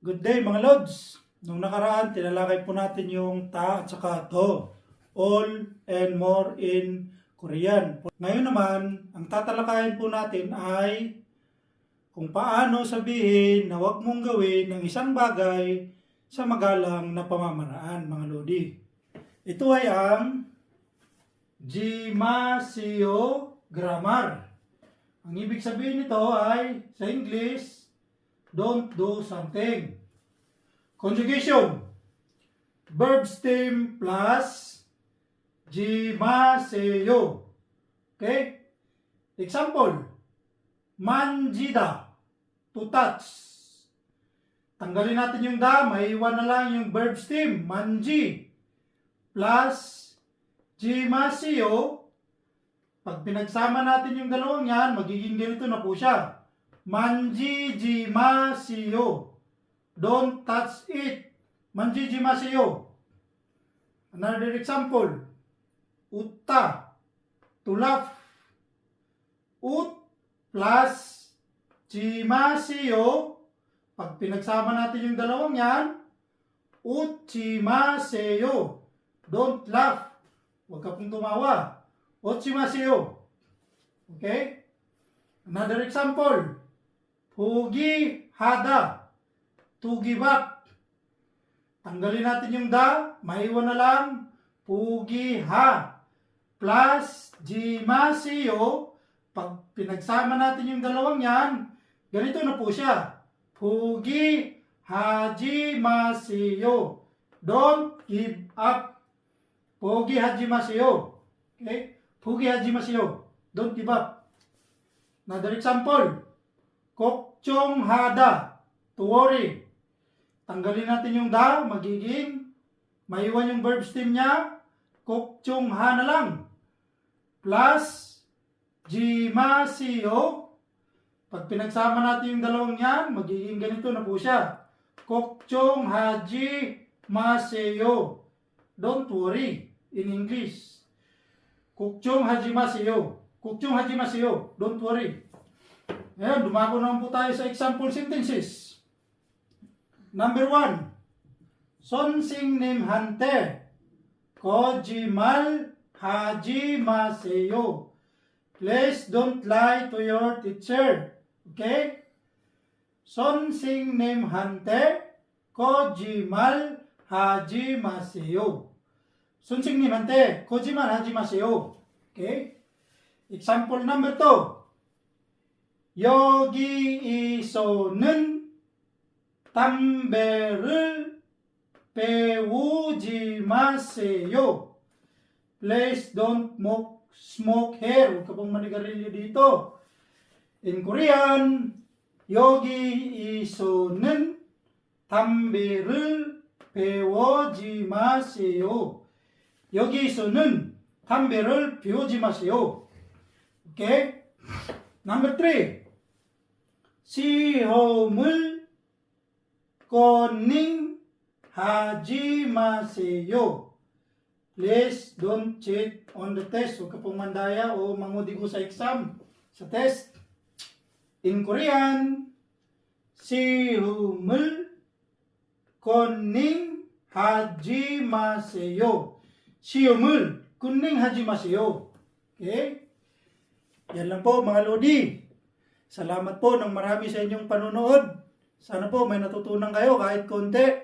Good day mga Lods! Nung nakaraan, tinalakay po natin yung ta at saka to. All and more in Korean. Ngayon naman, ang tatalakayin po natin ay kung paano sabihin na huwag mong gawin ng isang bagay sa magalang na pamamaraan, mga Lodi. Ito ay ang Gimasio grammar. Ang ibig sabihin nito ay, sa English, don't do something. Conjugation. Verb stem plus gimaseo. Okay? Example. Manjida. To touch. Tanggalin natin yung da. Maiwan na lang yung verb stem. Manji. Plus gimaseo. Pag pinagsama natin yung dalawang yan, magiging ganito na po siya. Manjijimaseo. Don't touch it. Manjijimaseo. Another example. Utta. To laugh. Ut plus jimaseo. Pag pinagsama natin yung dalawang yan, utjimaseo. Don't laugh. Huwag ka pong tumawa. Utjimaseo. Okay? Another example. Pugi hada. To give up. Tanggalin natin yung da. Maiwan na lang. Pugi ha. Plus gimaseo. Pag pinagsama natin yung dalawang yan, ganito na po siya. Pugi hajimaseo. Don't give up. Pugi hajimaseo. Okay? Pugi hajimaseo. Don't give up. Another example. Kokchong hada. To worry. Tanggalin natin yung da. Magiging maiwan yung verb stem niya. Kokchong ha na lang. Plus gimaseo. Pag pinagsama natin yung dalawang yan, magiging ganito na po siya. Kokchong hajimaseo. Don't worry. In English. Kokchong hajimaseo. Kokchong hajimaseo. Don't worry. Ngayon, dumako naman po tayo sa example sentences. Number 1. Sonsing nim hante. Kojimal hajimaseo. Please don't lie to your teacher. Okay? Sonsing nim hante. Kojimal hajimaseo. Sonsing nim hante. Kojimal hajimaseo. Okay? Example number 2. 여기서는 담배를 배우지 마세요. Please don't smoke here. Huwag ka pong manigarilyo dito. In Korean, 여기서는 담배를 배우지 마세요. 여기서는 담배를 피우지 마세요. Okay? Number 3. 시험을 하지 마세요. Please don't cheat on the test. Huwag ka pong mandaya o mangudigo sa exam, sa test. In Korean, 시험을 하지 마세요. 시험을 하지 마세요. Okay? Yan lang po mga Lodi. Salamat po ng marami sa inyong panonood. Sana po may natutunan kayo kahit konti.